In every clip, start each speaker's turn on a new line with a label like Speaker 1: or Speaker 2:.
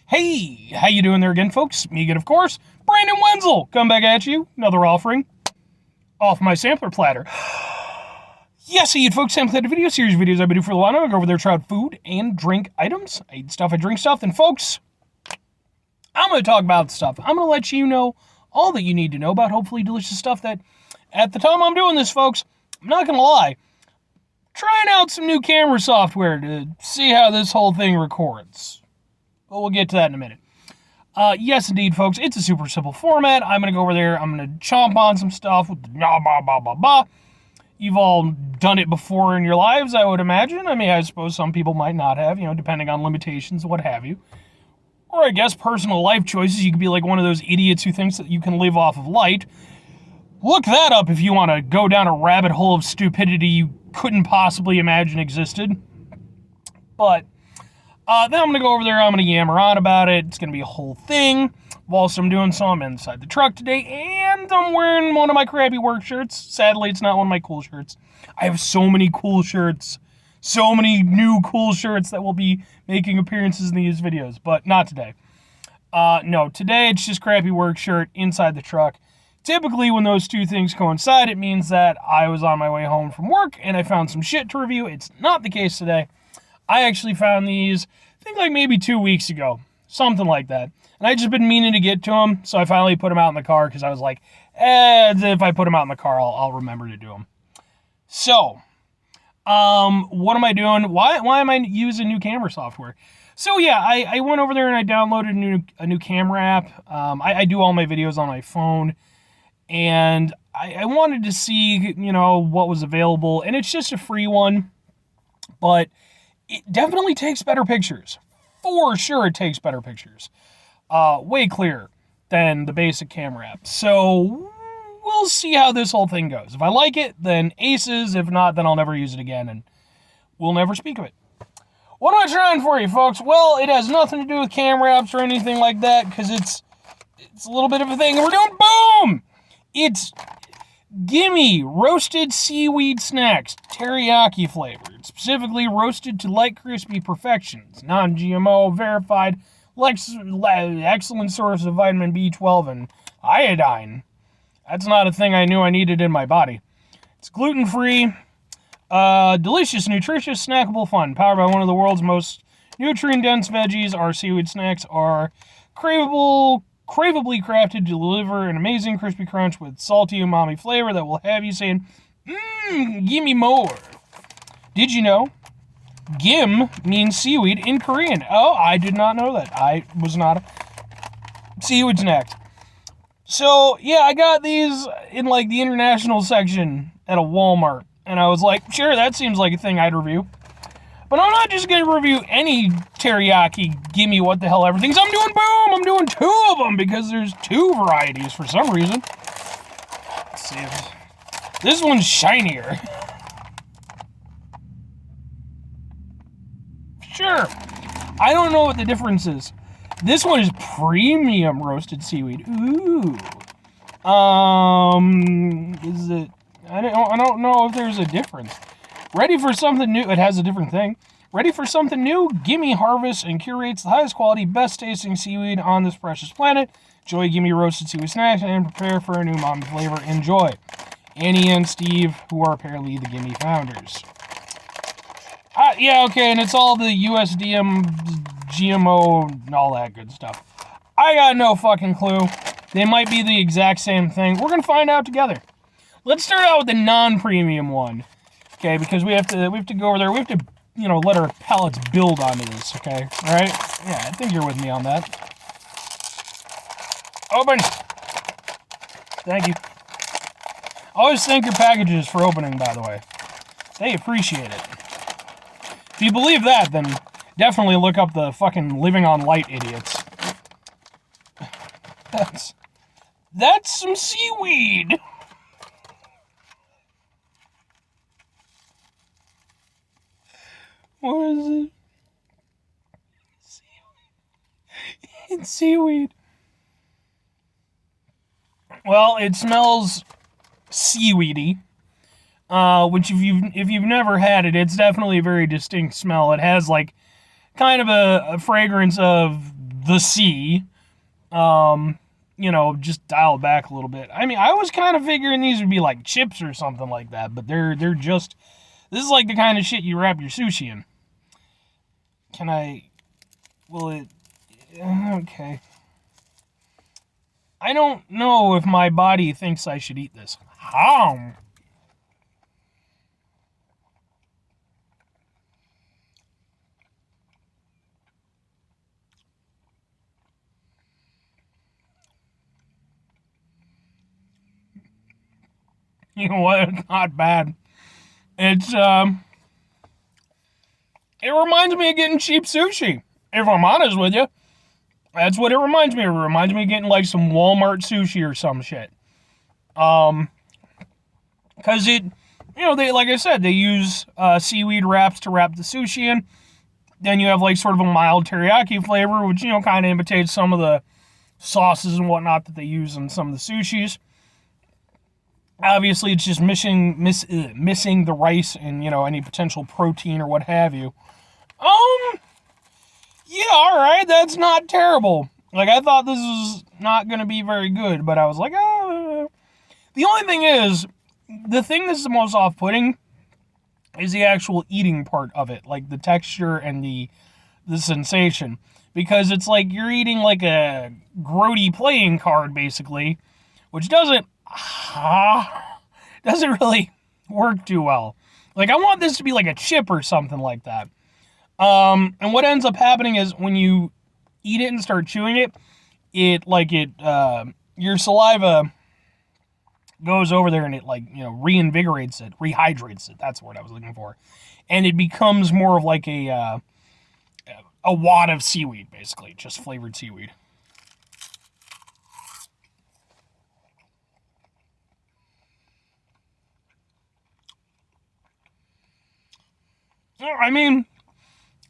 Speaker 1: Hey, how you doing there again, folks? Me again, of course, Brandon Wenzel, come back at you, another offering off my sampler platter. Yes, I eat folks, sampler platter video series videos I've been doing for a while now. I go over there, try out food and drink items. I eat stuff, I drink stuff, and folks, I'm going to talk about stuff. I'm going to let you know all that you need to know about hopefully delicious stuff that, at the time I'm doing this, folks, I'm not going to lie, trying out some new camera software to see how this whole thing records. But we'll get to that in a minute. Yes, indeed, folks, it's a super simple format. I'm going to go over there. I'm going to chomp on some stuff with the blah, blah, blah, blah, blah. You've all done it before in your lives, I would imagine. I mean, I suppose some people might not have, depending on limitations, what have you. Or I guess personal life choices. You could be like one of those idiots who thinks that you can live off of light. Look that up if you want to go down a rabbit hole of stupidity you couldn't possibly imagine existed. But then I'm going to go over there, I'm going to yammer on about it. It's going to be a whole thing. Whilst I'm doing so, I'm inside the truck today, and I'm wearing one of my crappy work shirts. Sadly, it's not one of my cool shirts. I have so many cool shirts. So many new cool shirts that will be making appearances in these videos, but not today. No, today it's just crappy work shirt inside the truck. Typically, when those two things coincide, it means that I was on my way home from work and I found some shit to review. It's not the case today. I actually found these, I think like maybe 2 weeks ago, something like that. And I just been meaning to get to them, so I finally put them out in the car because I was like, if I put them out in the car, I'll remember to do them. So, what am I doing? Why am I using new camera software? So yeah, I went over there and I downloaded a new camera app. I do all my videos on my phone, and I wanted to see, what was available, and it's just a free one, but it definitely takes better pictures. For sure it takes better pictures. Way clearer than the basic camera app. So we'll see how this whole thing goes. If I like it, then aces. If not, then I'll never use it again, and we'll never speak of it. What am I trying for you, folks? Well, it has nothing to do with camera apps or anything like that, because it's a little bit of a thing. And we're doing boom! It's Gimme roasted seaweed snacks, teriyaki flavored, specifically roasted to light crispy perfections, non-GMO, verified, excellent source of vitamin B12 and iodine. That's not a thing I knew I needed in my body. It's gluten-free, delicious, nutritious, snackable fun, powered by one of the world's most nutrient-dense veggies. Our seaweed snacks are craveably crafted to deliver an amazing crispy crunch with salty umami flavor that will have you saying, give me more. Did you know? Gim means seaweed in Korean. Oh, I did not know that. I was not seaweed snacks. So, yeah, I got these in, like, the international section at a Walmart. And I was like, sure, that seems like a thing I'd review. But I'm not just going to review any teriyaki, gimme what the hell everything's. I'm doing boom! I'm doing 2 of them because there's 2 varieties for some reason. Let's see if this one's shinier. Sure. I don't know what the difference is. This one is premium roasted seaweed. Ooh. Is it? I don't know if there's a difference. Ready for something new? It has a different thing. Ready for something new? Gimme harvests and curates the highest quality, best tasting seaweed on this precious planet. Enjoy Gimme roasted seaweed snacks and prepare for a new mom flavor. Enjoy. Annie and Steve, who are apparently the Gimme founders. Yeah, okay, and it's all the USDM, GMO, and all that good stuff. I got no fucking clue. They might be the exact same thing. We're gonna find out together. Let's start out with the non-premium one. Okay, because we have to go over there. We have to, let our palates build onto this, okay? All right? Yeah, I think you're with me on that. Open! Thank you. Always thank your packages for opening, by the way. They appreciate it. If you believe that, then definitely look up the fucking Living on Light idiots. That's some seaweed! What is it? Seaweed. It's seaweed. Well, it smells seaweedy. Which if you've never had it, it's definitely a very distinct smell. It has like kind of a fragrance of the sea. You know, just dial back a little bit. I mean, I was kind of figuring these would be like chips or something like that, but they're just, this is like the kind of shit you wrap your sushi in. Will it, okay. I don't know if my body thinks I should eat this. How? You know what? It's not bad. It's, it reminds me of getting cheap sushi. If I'm honest with you. That's what it reminds me of. It reminds me of getting like some Walmart sushi or some shit. Because it, you know, they, like I said, they use seaweed wraps to wrap the sushi in. Then you have like sort of a mild teriyaki flavor, which, you know, kind of imitates some of the sauces and whatnot that they use in some of the sushis. Obviously, it's just missing the rice and, you know, any potential protein or what have you. Yeah, alright, that's not terrible. Like, I thought this was not going to be very good, but I was like, oh. The only thing is, the thing that's the most off-putting is the actual eating part of it, like the texture and the sensation. Because it's like you're eating like a grody playing card, basically, which doesn't really work too well. Like, I want this to be like a chip or something like that. And what ends up happening is when you eat it and start chewing it, your saliva goes over there and it, like, you know, reinvigorates it, rehydrates it. That's the word I was looking for. And it becomes more of like a wad of seaweed, basically, just flavored seaweed. I mean,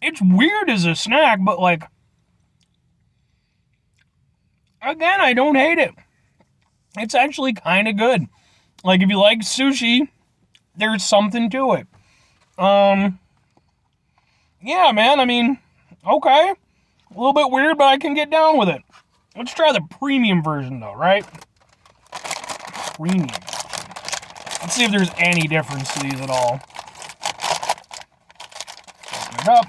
Speaker 1: it's weird as a snack, but, like, again, I don't hate it. It's actually kind of good. Like, if you like sushi, there's something to it. Yeah, man, I mean, okay. A little bit weird, but I can get down with it. Let's try the premium version, though, right? Premium. Let's see if there's any difference to these at all. Open it up.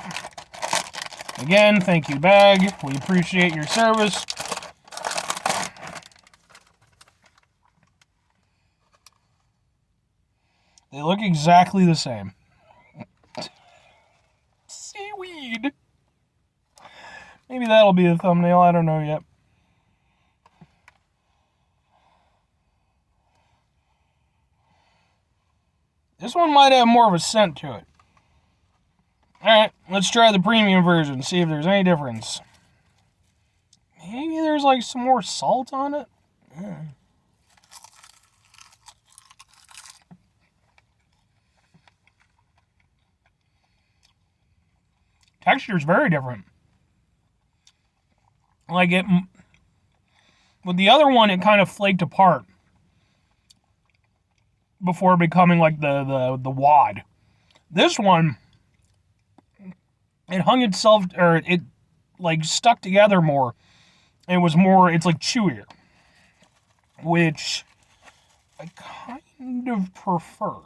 Speaker 1: Again, thank you, bag. We appreciate your service. They look exactly the same. Seaweed. Maybe that'll be the thumbnail. I don't know yet. This one might have more of a scent to it. Alright, let's try the premium version, see if there's any difference. Maybe there's like some more salt on it? Yeah. Texture's very different. Like it, with the other one, it kind of flaked apart before becoming like the wad. This one, it hung itself, or it like stuck together more. It was more, it's like chewier, which I kind of prefer.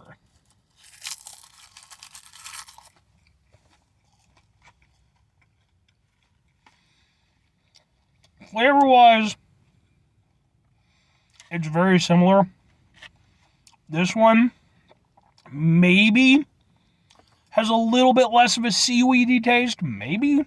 Speaker 1: Flavor-wise, it's very similar. This one maybe has a little bit less of a seaweedy taste, maybe.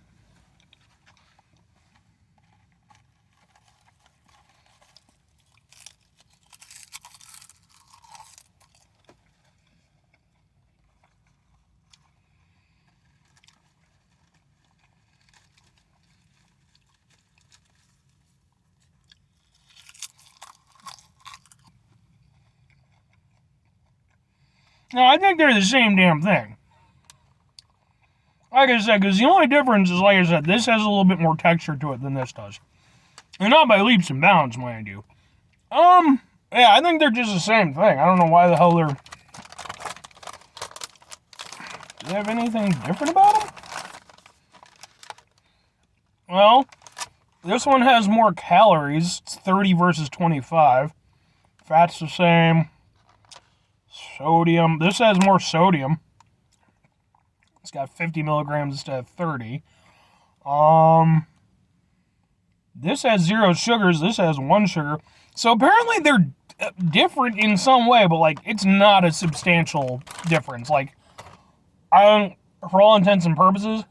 Speaker 1: No, I think they're the same damn thing. Like I said, because the only difference is, like I said, this has a little bit more texture to it than this does. And not by leaps and bounds, mind you. Yeah, I think they're just the same thing. I don't know why the hell they're... Do they have anything different about them? Well, This one has more calories. It's 30 versus 25. Fat's the same. Sodium. This has more sodium. It's got 50 milligrams instead of 30. This has 0 sugars. This has 1 sugar. So apparently they're different in some way, but like it's not a substantial difference. Like, for all intents and purposes,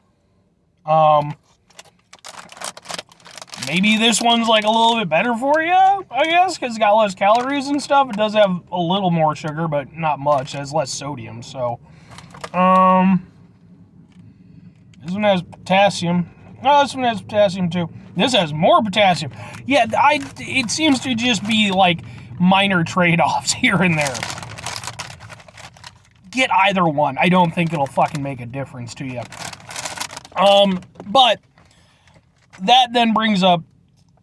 Speaker 1: maybe this one's like a little bit better for you, I guess, because it's got less calories and stuff. It does have a little more sugar, but not much. It has less sodium, so. This one has potassium. Oh, this one has potassium too. This has more potassium. Yeah, it seems to just be like minor trade-offs here and there. Get either one. I don't think it'll fucking make a difference to you. But that then brings up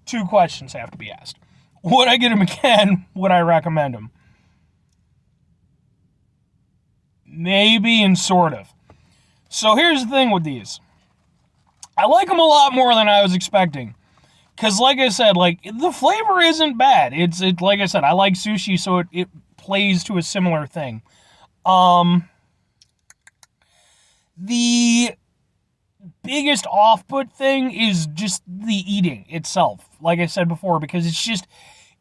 Speaker 1: 2 questions have to be asked. Would I get them again? Would I recommend them? Maybe and sort of. So here's the thing with these. I like them a lot more than I was expecting. Because like I said, like, the flavor isn't bad. It's like I said, I like sushi, so it plays to a similar thing. The biggest off-put thing is just the eating itself. Like I said before, because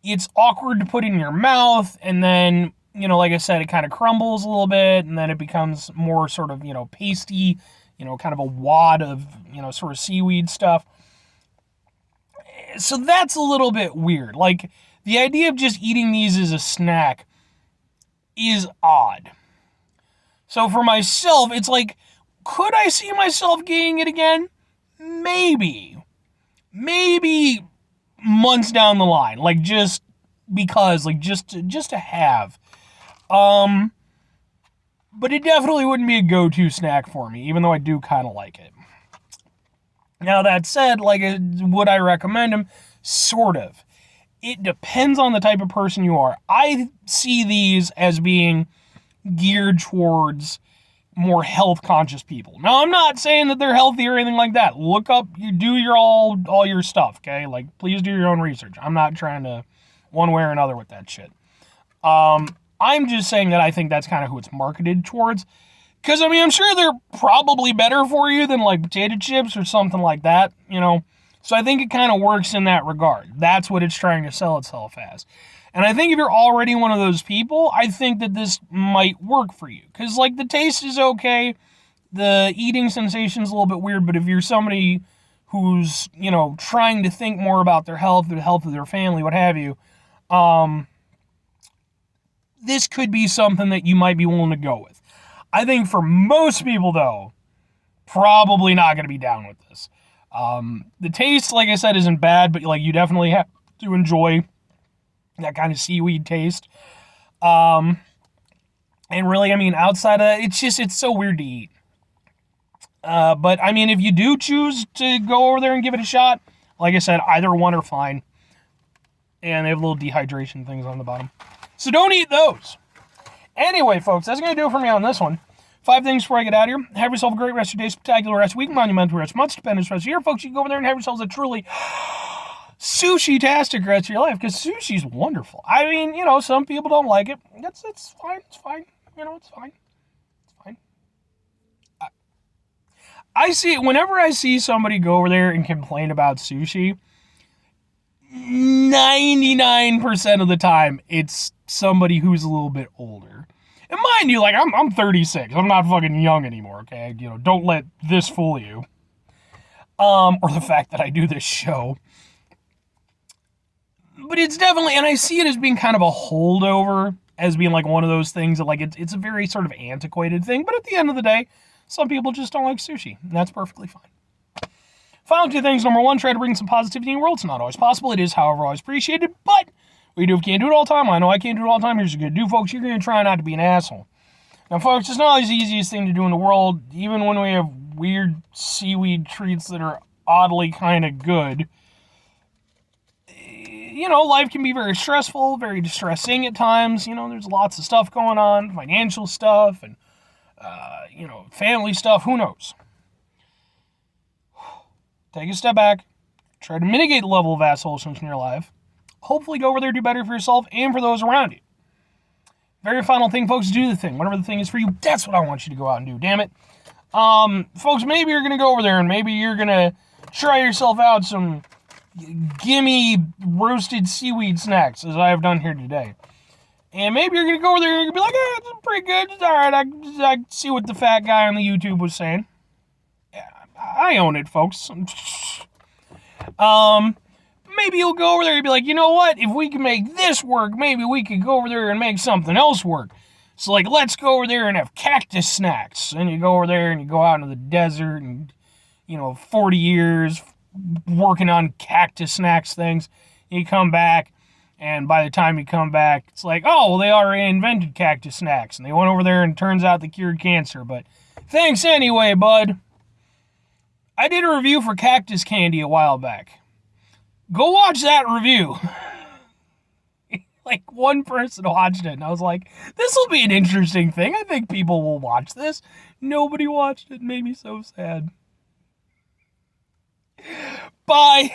Speaker 1: it's awkward to put in your mouth, and then, you know, like I said, it kind of crumbles a little bit, and then it becomes more sort of, you know, pasty, you know, kind of a wad of, you know, sort of seaweed stuff. So that's a little bit weird. Like, the idea of just eating these as a snack is odd. So for myself, it's like, could I see myself getting it again? Maybe. Maybe months down the line. Like, just because, like, just to have. But it definitely wouldn't be a go-to snack for me, even though I do kind of like it. Now, that said, like, would I recommend them? Sort of. It depends on the type of person you are. I see these as being geared towards more health-conscious people. Now, I'm not saying that they're healthy or anything like that. Look up, you do your all your stuff, okay? Like, please do your own research. I'm not trying to one way or another with that shit. I'm just saying that I think that's kind of who it's marketed towards. Because, I mean, I'm sure they're probably better for you than, like, potato chips or something like that, you know? So I think it kind of works in that regard. That's what it's trying to sell itself as. And I think if you're already one of those people, I think that this might work for you. Because, like, the taste is okay. The eating sensation's a little bit weird. But if you're somebody who's, you know, trying to think more about their health, the health of their family, what have you, this could be something that you might be willing to go with. I think for most people, though, probably not going to be down with this. The taste, like I said, isn't bad, but, like, you definitely have to enjoy that kind of seaweed taste. And really, I mean, outside of that, it's so weird to eat. But, I mean, if you do choose to go over there and give it a shot, like I said, either one are fine. And they have little dehydration things on the bottom. So don't eat those. Anyway, folks, that's going to do it for me on this one. 5 things before I get out of here. Have yourself a great rest of your day, spectacular rest of your week, monumental rest of months, stupendous rest of your year. Folks, you can go over there and have yourselves a truly sushi-tastic rest of your life, because sushi's wonderful. I mean, you know, some people don't like it. It's fine. It's fine. You know, it's fine. It's fine. I see it whenever I see somebody go over there and complain about sushi. 99% of the time, it's somebody who's a little bit older. And mind you, like, I'm 36. I'm not fucking young anymore, okay? You know, don't let this fool you. Or the fact that I do this show. But it's definitely, and I see it as being kind of a holdover, as being like one of those things that, like, it's a very sort of antiquated thing. But at the end of the day, some people just don't like sushi. And that's perfectly fine. Final 2 things. Number 1, try to bring some positivity in the world. It's not always possible. It is, however, always appreciated. But we do. If you can't do it all the time, I know I can't do it all the time. Here's what you're going to do, folks. You're going to try not to be an asshole. Now, folks, it's not always the easiest thing to do in the world. Even when we have weird seaweed treats that are oddly kind of good. You know, life can be very stressful, very distressing at times. You know, there's lots of stuff going on, financial stuff, and, you know, family stuff. Who knows? Take a step back, Try to mitigate the level of assholishness in your life. Hopefully go over there, do better for yourself and for those around you. Very final thing, folks, do the thing. Whatever the thing is for you, that's what I want you to go out and do, damn it. Folks, maybe you're going to go over there and maybe you're going to try yourself out some Gimme roasted seaweed snacks, as I have done here today. And maybe you're going to go over there and be like, it's pretty good. It's all right. I see what the fat guy on the YouTube was saying. Yeah, I own it, folks. Maybe you'll go over there and be like, you know what? If we can make this work, maybe we could go over there and make something else work. So, like, let's go over there and have cactus snacks. And you go over there and you go out into the desert and, 40 years working on cactus snacks things. You come back, and by the time you come back, it's like, oh, well, they already invented cactus snacks. And they went over there and turns out they cured cancer. But thanks anyway, bud. I did a review for cactus candy a while back. Go watch that review. Like, one person watched it, and I was like, this will be an interesting thing. I think people will watch this. Nobody watched it. It made me so sad. Bye.